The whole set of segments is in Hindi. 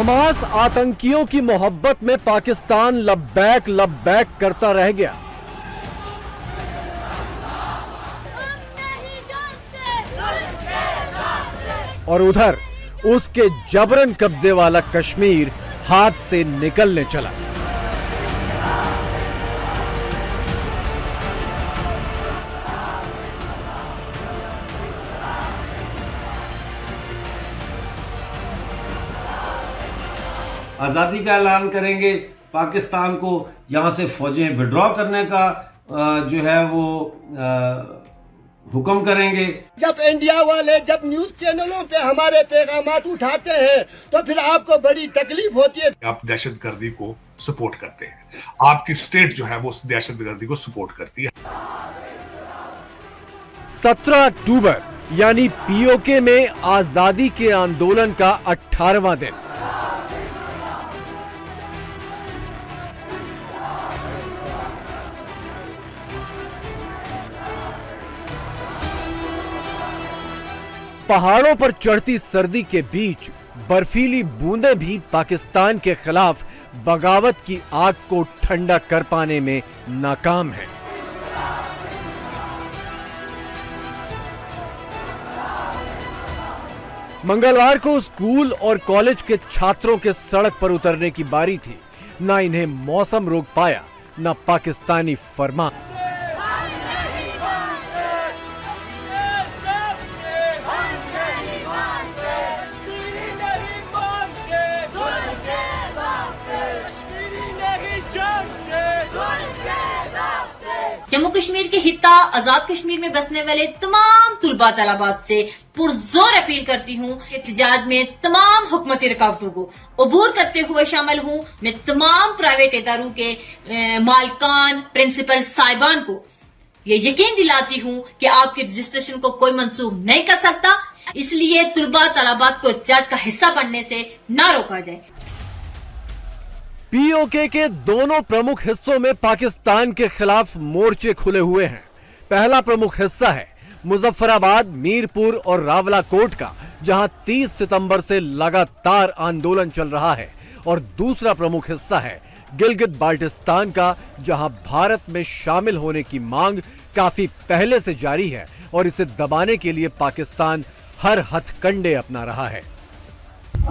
हमास आतंकियों की मोहब्बत में पाकिस्तान लब्बैक करता रह गया। और उधर उसके जबरन कब्जे वाला कश्मीर हाथ से निकलने चला। आज़ादी का ऐलान करेंगे, पाकिस्तान को यहाँ से फौजें विड्रॉ करने का जो है वो हुक्म करेंगे। जब इंडिया वाले जब न्यूज चैनलों पे हमारे पैगामात उठाते हैं तो फिर आपको बड़ी तकलीफ होती है। आप दहशतगर्दी को सपोर्ट करते हैं, आपकी स्टेट जो है वो दहशतगर्दी को सपोर्ट करती है। 17 अक्टूबर यानी पीओके में आजादी के आंदोलन का 18वां दिन। पहाड़ों पर चढ़ती सर्दी के बीच बर्फीली बूंदें भी पाकिस्तान के खिलाफ बगावत की आग को ठंडा कर पाने में नाकाम हैं। मंगलवार को स्कूल और कॉलेज के छात्रों के सड़क पर उतरने की बारी थी। ना इन्हें मौसम रोक पाया, ना पाकिस्तानी फरमान। जम्मू कश्मीर के हिता आजाद कश्मीर में बसने वाले तमाम तुलबा तलबात से पुरजोर अपील करती हूँ कि एहतजाज में तमाम हुकूमती रुकावटों को अबूर करते हुए शामिल हूँ। मैं तमाम प्राइवेट इदारों के मालिकान, प्रिंसिपल साहिबान को ये यकीन दिलाती हूँ कि आपके रजिस्ट्रेशन को कोई मंसूख नहीं कर सकता, इसलिए तुलबा तलबात को एहतजाज का हिस्सा बनने से ना रोका जाए। पीओके के दोनों प्रमुख हिस्सों में पाकिस्तान के खिलाफ मोर्चे खुले हुए हैं। पहला प्रमुख हिस्सा है मुजफ्फराबाद, मीरपुर और रावलाकोट का, जहां 30 सितंबर से लगातार आंदोलन चल रहा है। और दूसरा प्रमुख हिस्सा है गिलगित बाल्टिस्तान का, जहां भारत में शामिल होने की मांग काफी पहले से जारी है और इसे दबाने के लिए पाकिस्तान हर हथकंडे अपना रहा है।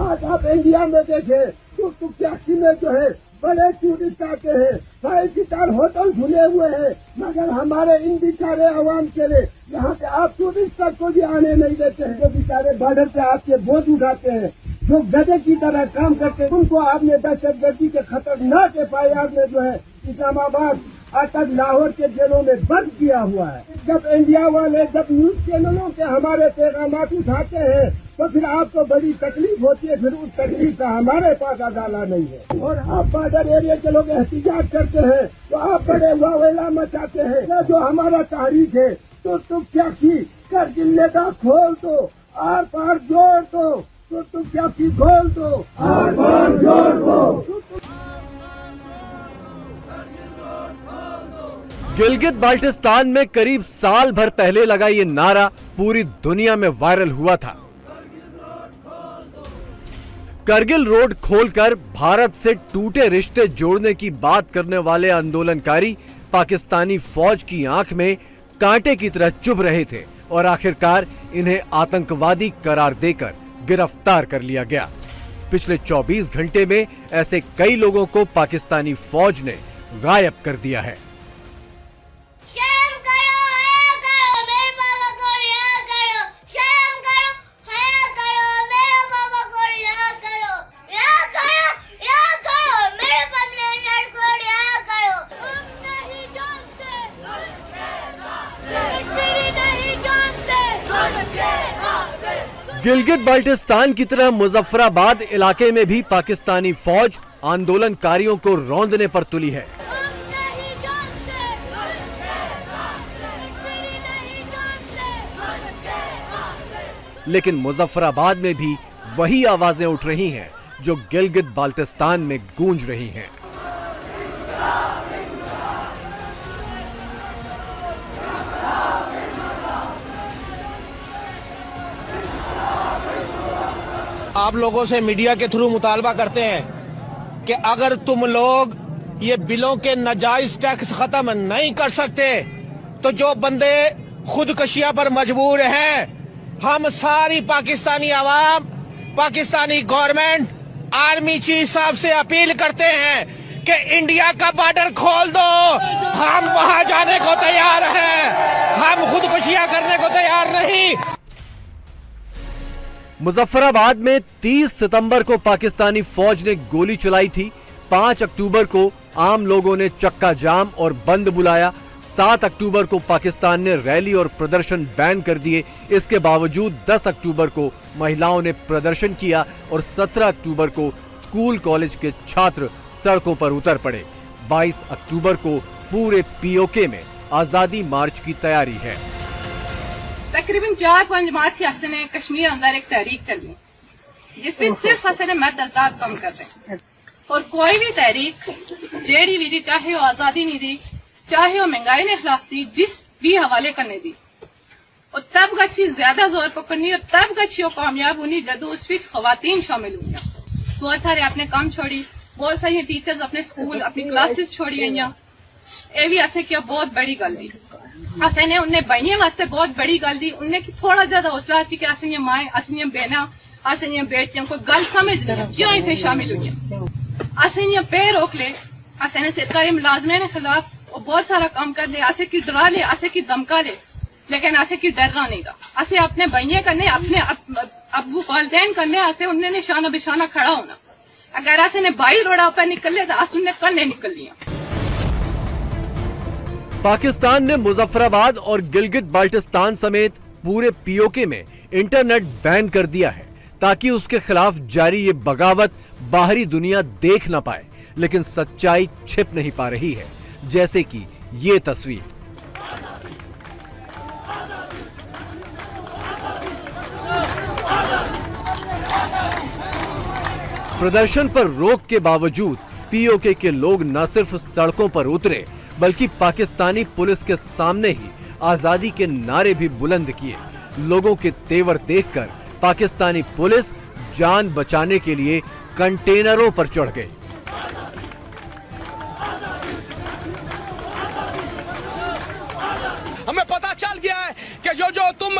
आज आप इंडिया में देखें तो टैक्सी में जो है बड़े टूरिस्ट आते हैं, 5 होटल खुले हुए हैं, मगर हमारे इन बेचारे अवाम के लिए यहाँ पे आप टूरिस्ट तक को भी आने नहीं देते हैं। जो बेचारे बॉर्डर पे आपके बोझ उठाते हैं, जो गधे की तरह काम करते हैं, उनको आपने दहशतगर्दी के खतरनाक एफआईआर में जो है इस्लामाबाद तक लाहौर के जेलों में बंद किया हुआ है। जब इंडिया वाले जब न्यूज चैनलों के हमारे पैगामात उठाते हैं तो फिर आपको बड़ी तकलीफ होती है। फिर उस तकलीफ का हमारे पास अदाला नहीं है। और आप बॉर्डर एरिया के लोग एहतिजाज करते हैं तो आप बड़े वावेला मचाते हैं। ये जो हमारा तारीख है तो तुम क्या की कर जिले का खोल दो, आर पार जोड़ दो, तो तुम क्या की खोल दो, आर पार जोड़ दो। गिलगित बाल्टिस्तान में करीब साल भर पहले लगा ये नारा पूरी दुनिया में वायरल हुआ था। करगिल रोड खोलकर भारत से टूटे रिश्ते जोड़ने की बात करने वाले आंदोलनकारी पाकिस्तानी फौज की आंख में कांटे की तरह चुभ रहे थे और आखिरकार इन्हें आतंकवादी करार देकर गिरफ्तार कर लिया गया। पिछले 24 घंटे में ऐसे कई लोगों को पाकिस्तानी फौज ने गायब कर दिया है। गिलगित बाल्टिस्तान की तरह मुजफ्फराबाद इलाके में भी पाकिस्तानी फौज आंदोलनकारियों को रौंदने पर तुली है। लेकिन मुजफ्फराबाद में भी वही आवाजें उठ रही हैं जो गिलगित बाल्टिस्तान में गूंज रही हैं। आप लोगों से मीडिया के थ्रू मुतालबा करते हैं कि अगर तुम लोग ये बिलों के नाजायज टैक्स खत्म नहीं कर सकते तो जो बंदे खुदकशियां पर मजबूर हैं, हम सारी पाकिस्तानी आवाम, पाकिस्तानी गवर्नमेंट, आर्मी चीफ साहब से अपील करते हैं कि इंडिया का बॉर्डर खोल दो। हम वहां जाने को तैयार हैं, हम खुदकुशियां करने को तैयार नहीं। मुजफ्फराबाद में 30 सितंबर को पाकिस्तानी फौज ने गोली चलाई थी। 5 अक्टूबर को आम लोगों ने चक्का जाम और बंद बुलाया। 7 अक्टूबर को पाकिस्तान ने रैली और प्रदर्शन बैन कर दिए। इसके बावजूद 10 अक्टूबर को महिलाओं ने प्रदर्शन किया और 17 अक्टूबर को स्कूल कॉलेज के छात्र सड़कों पर उतर पड़े। 22 अक्टूबर को पूरे पीओके में आजादी मार्च की तैयारी है। तकरीबन 4-5 मार्च से हसन ने कश्मीर अंदर एक तहरीक कर ली जिसमें सिर्फ हसन मत आजाद कम कर रहे हैं और कोई भी तहरीक जेडी भी दी, चाहे वो आजादी नहीं दी, चाहे वो महंगाई ने खिलाफ थी, जिस भी हवाले करने दी और तब गच्छी ज्यादा जोर पकड़नी और तब गच्छी वो कामयाब होनी जदों उस विच खवातीन शामिल हुई। बहुत सारे अपने काम छोड़ी, बहुत सारी टीचर्स अपने स्कूल अपनी क्लासेस छोड़ी गई। ये भी असें क्या बहुत बड़ी गल दी, असें ने उन्हें बहनियों वास्ते बहुत बड़ी गल दी। उन्हें थोड़ा ज्यादा हौसला सी कि असें माए, असें बहना, असें बेटियां को गल समझ क्यों इतने शामिल हुई। असें पे रोक ले, असें सरकारी मुलाजमें के खिलाफ बहुत सारा काम कर ले, असें की डरा ले, असें की धमका ले, लेकिन असें की डरना नहीं था। असें अपने भाइयों करने, अपने अबू वालदैन करने, असें उन्हें निशाना बिशाना खड़ा होना। अगर असें भाई रोड़ा पर निकले तो अस उन्हें कल नहीं निकल लिया। पाकिस्तान ने मुजफ्फराबाद और गिलगित बाल्टिस्तान समेत पूरे पीओके में इंटरनेट बैन कर दिया है ताकि उसके खिलाफ जारी ये बगावत बाहरी दुनिया देख न पाए। लेकिन सच्चाई छिप नहीं पा रही है, जैसे कि ये तस्वीर। प्रदर्शन पर रोक के बावजूद पीओके के लोग न सिर्फ सड़कों पर उतरे बल्कि पाकिस्तानी पुलिस के सामने ही आजादी के नारे भी बुलंद किए। लोगों के तेवर देखकर पाकिस्तानी पुलिस जान बचाने के लिए कंटेनरों पर चढ़ गई। हमें पता चल गया है कि जो तुम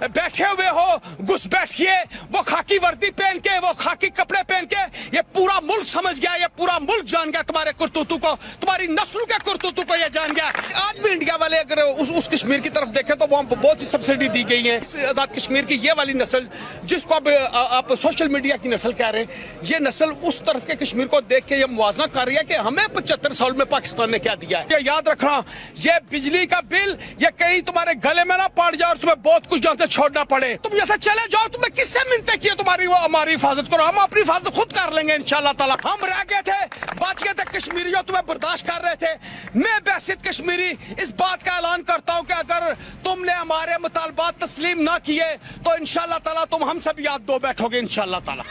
बैठे हुए हो घुस बैठिए, वो खाकी वर्दी पहन के, वो खाकी कपड़े पहन के, ये पूरा मुल्क समझ गया, ये पूरा मुल्क जान गया तुम्हारे करतूतों को, तुम्हारी नस्ल के करतूतों को ये जान गया। आज भी इंडिया वाले अगर उस कश्मीर की तरफ देखें तो वहाँ बहुत सी सब्सिडी दी गई है। आजाद कश्मीर की ये वाली नस्ल जिसको अब आप सोशल मीडिया की नस्ल कह रहे हैं, ये नस्ल उस तरफ के कश्मीर को देख के ये मुआवजा कर रही है कि हमें 75 साल में पाकिस्तान ने क्या दिया है। ये याद रखना, ये बिजली का बिल ये कहीं तुम्हारे गले में ना पड़ जाए और तुम्हें बहुत कुछ जानते छोड़ना पड़े। तुम यहाँ चले जाओ, तुम्हें किससे मिन्नतें की तुम्हारी, वो हमारी हिफाजत करो, हम अपनी हिफाजत खुद कर लेंगे इंशाल्लाह ताला। हम रह गए थे, बच गए थे कश्मीरी जो तुम्हें बर्दाश्त कर रहे थे। मैं बैसित कश्मीरी इस बात का ऐलान करता हूँ कि अगर तुमने हमारे मुतालबात तस्लीम ना किए तो इंशाल्लाह ताला तुम हम सब याद दो बैठोगे इंशाल्लाह ताला।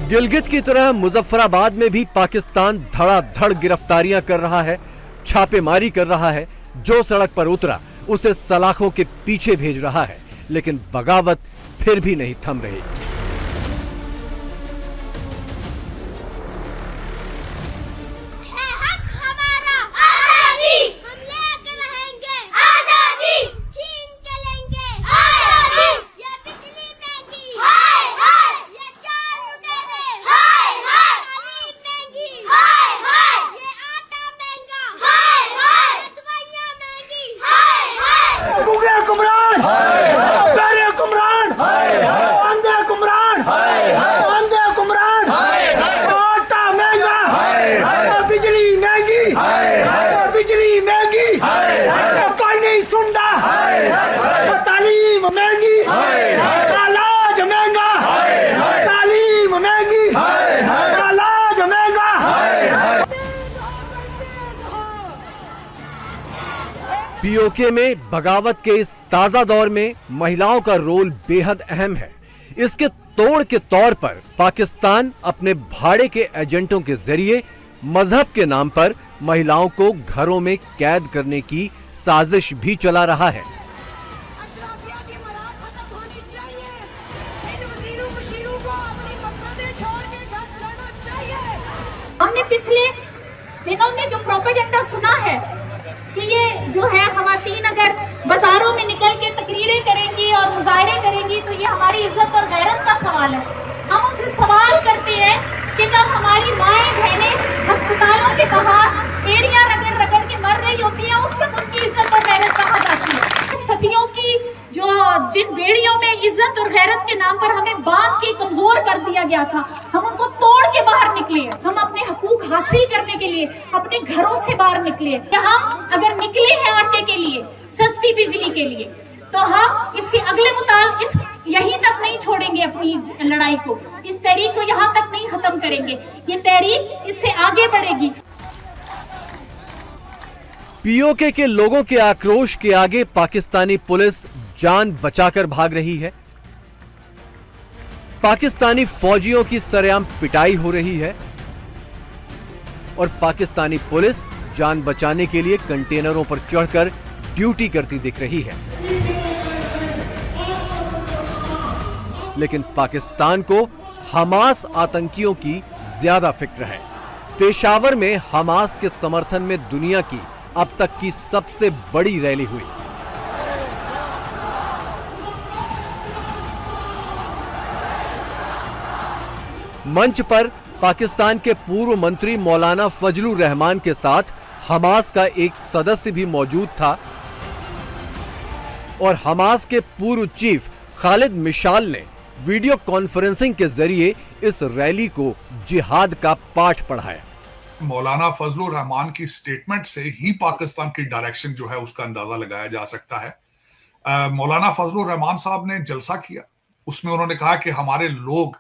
गिलगित की तरह मुजफ्फराबाद में भी पाकिस्तान धड़ाधड़ गिरफ्तारियां कर रहा है, छापेमारी कर रहा है। जो सड़क पर उतरा उसे सलाखों के पीछे भेज रहा है, लेकिन बगावत फिर भी नहीं थम रही। बिजली महंगी, कोई नहीं सुनता, तालीम महंगी, इलाज महंगा, तालीम महंगी, इलाज महंगा। पीओके में बगावत के इस ताजा दौर में महिलाओं का रोल बेहद अहम है। इसके तोड़ के तौर पर पाकिस्तान अपने भाड़े के एजेंटों के जरिए मजहब के नाम पर महिलाओं को घरों में कैद करने की साजिश भी चला रहा है। पिछले दिनों में जो प्रोपेगेंडा सुना है कि ये जो है खवातीन अगर बाजारों में निकल के तकरीरें करेंगी और मुजाहरे करेंगी तो ये हमारी इज्जत और गैरत का सवाल है। हम उनसे सवाल करते हैं कि जब हमारी माएँ बहनें अस्पतालों के बाहर एड़ियां रगड़ रगड़ के मर रही होती हैं, उस वक्त उनकी इज्जत और गैरत कहाँ जाती है? सदियों की जो जिन बेड़ियों में इज्जत और गैरत के नाम पर हमें बांध के कमजोर कर दिया गया था, हम उनको तोड़ के बाहर निकले हैं। हम अपने हकूक हासिल करने के लिए अपने घरों से बाहर निकले हैं। हम अगर निकले हैं आटे के लिए, सस्ती बिजली के लिए, तो हम इससे अगले मुताल इस यहीं तक नहीं छोड़ेंगे अपनी लड़ाई को, इस तहरीक को यहाँ तक नहीं खत्म करेंगे। ये तहरीक इससे आगे बढ़ेगी। पीओके के लोगों के आक्रोश के आगे पाकिस्तानी पुलिस जान बचाकर भाग रही है। पाकिस्तानी फौजियों की सरेआम पिटाई हो रही है और पाकिस्तानी पुलिस जान बचाने के लिए कंटेनरों पर चढ़कर ड्यूटी करती दिख रही है। लेकिन पाकिस्तान को हमास आतंकियों की ज्यादा फिक्र है। पेशावर में हमास के समर्थन में दुनिया की अब तक की सबसे बड़ी रैली हुई। मंच पर पाकिस्तान के पूर्व मंत्री मौलाना फजलुर रहमान के साथ हमास का एक सदस्य भी मौजूद था और हमास के पूर्व चीफ खालिद मिशाल ने वीडियो कॉन्फ्रेंसिंग के जरिए इस रैली को जिहाद का पाठ पढ़ाया। मौलाना फजलुर रहमान की स्टेटमेंट से ही पाकिस्तान की डायरेक्शन जो है उसका अंदाजा लगाया जा सकता है। मौलाना फजलुर रहमान साहब ने जलसा किया, उसमें उन्होंने कहा कि हमारे लोग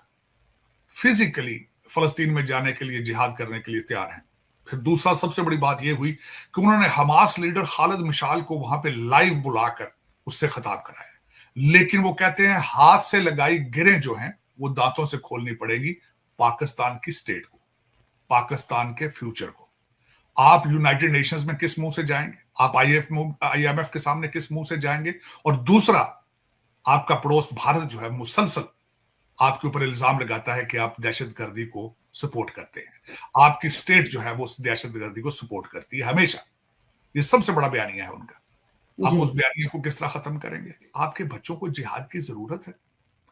फिजिकली फलस्तीन में जाने के लिए जिहाद करने के लिए तैयार हैं। फिर दूसरा सबसे बड़ी बात यह हुई कि उन्होंने हमास लीडर खालिद मिशाल को वहां पे लाइव बुलाकर उससे खिताब कराया, लेकिन वो कहते हैं हाथ से लगाई गिरें जो हैं वो दांतों से खोलनी पड़ेगी पाकिस्तान की स्टेट को, पाकिस्तान के फ्यूचर को। आप यूनाइटेड नेशंस में किस मुंह से जाएंगे? आप IMF के सामने किस मुंह से जाएंगे? और दूसरा, आपका पड़ोस भारत जो है मुसलसल आपके ऊपर इल्जाम लगाता है कि आप दहशतगर्दी को सपोर्ट करते हैं। आपकी स्टेट जो है वो दहशतगर्दी को सपोर्ट करती है हमेशा। ये सबसे बड़ा बयानिया है उनका। आप उस बयानिया को किस तरह खत्म करेंगे? आपके बच्चों को जिहाद की जरूरत है।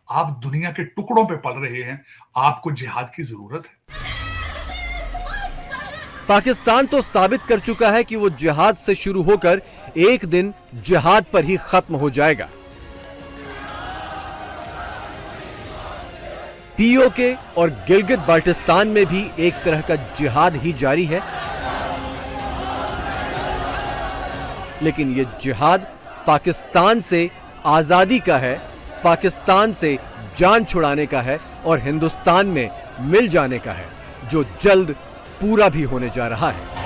आप दुनिया के टुकड़ों पे पल रहे हैं, आपको जिहाद की जरूरत है। पाकिस्तान तो साबित कर चुका है कि वो जिहाद से शुरू होकर एक दिन जिहाद पर ही खत्म हो जाएगा। पीओके और गिलगित बाल्टिस्तान में भी एक तरह का जिहाद ही जारी है, लेकिन ये जिहाद पाकिस्तान से आजादी का है, पाकिस्तान से जान छुड़ाने का है और हिंदुस्तान में मिल जाने का है, जो जल्द पूरा भी होने जा रहा है।